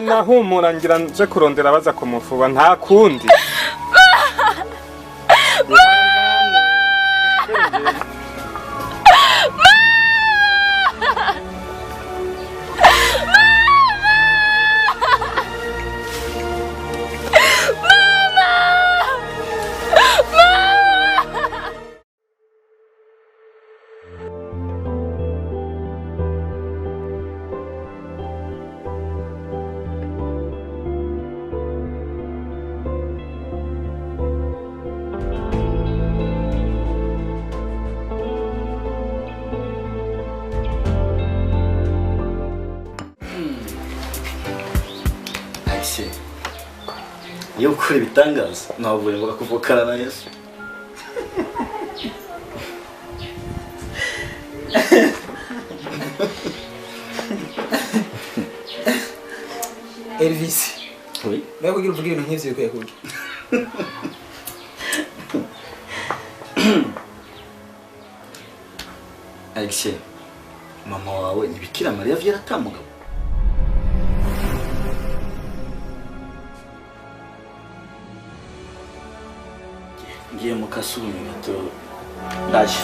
Nahumura ngira nje kurondera baza kumufuba nta kundi. Iyo ukora ibitangaza navuye ngo kuvukana na Yesu. Elvis. Oui. Mais kugira uvuge ibintu nk'ivyo bikwiye kugira. Alexia, mama wawe ni Bikira Mariya vyera tamugabo. Ngiye mu kasuru gato ndaje.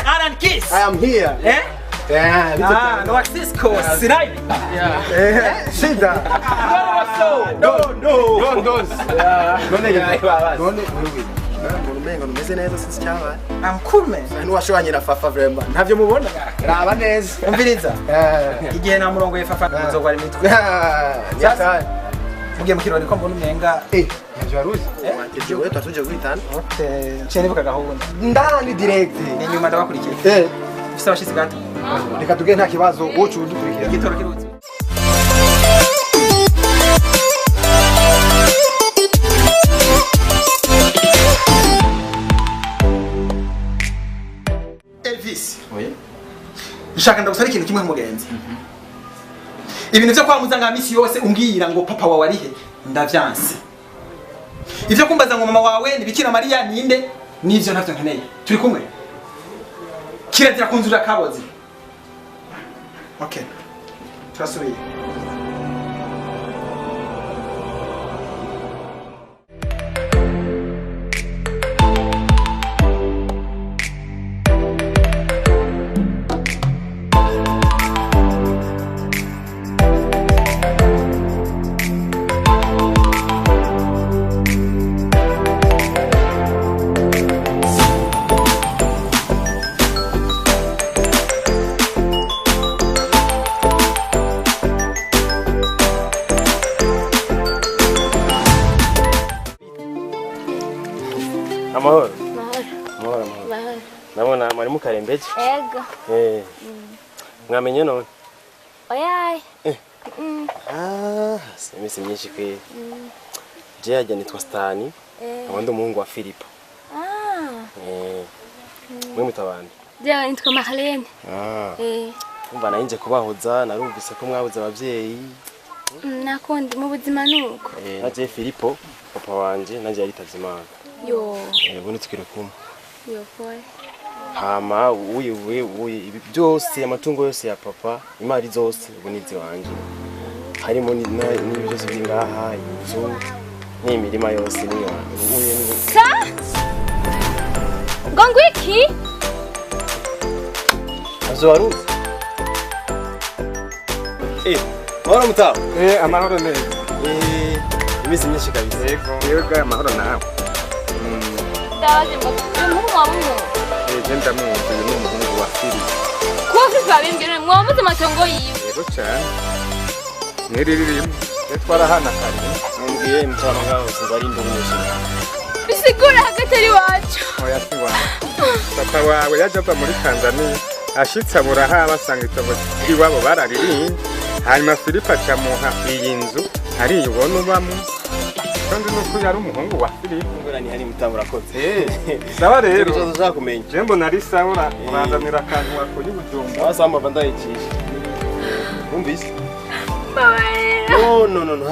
Alan Kiss. I am here. Eh? Yeah. No access course. Sirai. Yeah. Shida. No. None numeze neza sisi cyaba. I'm cool man. Nuwashwanye na Fafa vraiment. Ntavyo mubona. Raba neza. Umviriza. Igihe na murongo yefafa nzogwa imitwe. Sasa mugiye mu kirori ko mbona umenga ntavyo waruzi. Jewe twatuje guhitana. Okay. Cyane buka gahunda. Ndani direct. Ni nyuma ndabakurikiye. Ufite abashitsi gato. Reka tuge nta kibazo wocu udukurikira. Igitoro kiruzi. Elvis. Oui. Nshaka ndagusaba ikintu kimwe nk'umugenzi. Ibintu byo kwamuza nga misi yose umbwira ngo papa wawe ari he ndavyanse. Ivyo kumbaza ngo mama wawe ni Bikira Mariya ninde nivyo ntavyo nkeneye. Turi kumwe. Kirazira kunzurira kabozi. Okay. Turasubiye. Amahoro. Mahoro. Nabona muri mukarembeje. Ego. Mwamenye none. Oyaye. Semisi myinshi kwe. Je yaje nitwa Stani. Abandi umuhungu wa Filipo. Mwe mutabandi. Je nitwa Marlene. Umva nanje kubahoza narumvise ko mwabuze abavyeyi. Nakundi mu buzima nuko. Naje Filipo papa wanje naje yaritavye Imana. Yo. Bone tukire kumwe. Yo boy. Hama ibi byose amatungo yose ya papa imari zose ubunizi wanje. Harimo n'ibyo biri ngaha inzu n'imirima yose niyo. Sa? Ngongwiki? Azoaru. Mahoro mutaho. amahoro neza. imisi myinshi kabisa. Yego amahoro nawe. Ndabaze ngo umuhungu wa mumu. Genda muzi uyu n'umuhungu wa Fili. Kuko Fili babimbwira mwamuze amatongo yiwe. Yego cyane. Mwiriririmo. Twarahana kare. Mbwiye mutama ngaho sinzari ndumunyesha. Bisigura hagati ari wacu. Oya siwa. Papa wawe yaje ava muri Tanzania. Ashitsa buraha basanga itobo iwabo barariri. Hanyuma Filipa acamuha iyi nzu ari ubona ubamo. Kandi nuko yari umuhungu wa Filipa. Ngora ni hari mutamura koze. Sawa rero. Ikibazo zakumenya. Jembo nari sawa uranzanira akantu wakoye ubujumba. Wasamba bandayicisha. Umvise? Babarira. No,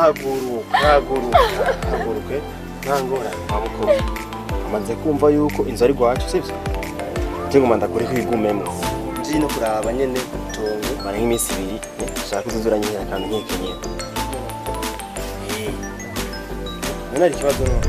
haguruke. Ntangora maboko. Amaze kumva yuko inzu ari gwacu sivyo? Je ngoma ndakore kwigumemo. Nzi no kuraba nyene tongo bari nk'imisi 2 shaka kuzuzura nyine akantu nkekenye. Nari kibazo no.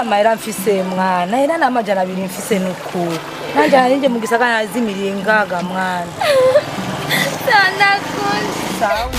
Mahera mfise mwana era namajana 2 mfise nuku nanja nje mu gisagara zimiringaga mwana sana kunzi sawa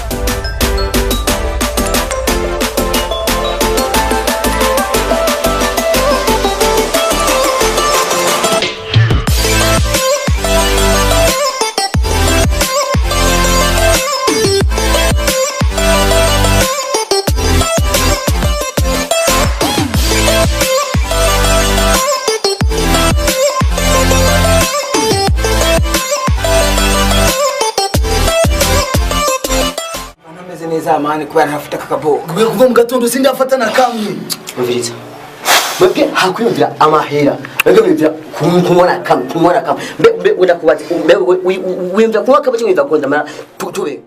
zamani kubera ntafite akaboko Gwe kuva mu gatondo sindafata na kamwe. mviriza mwebwe hakwiyumvira amahera mwebwe mwivira kumubona kamwe mbe udakubaza mbe wimvira kuba kabaje wimvira kondamara tube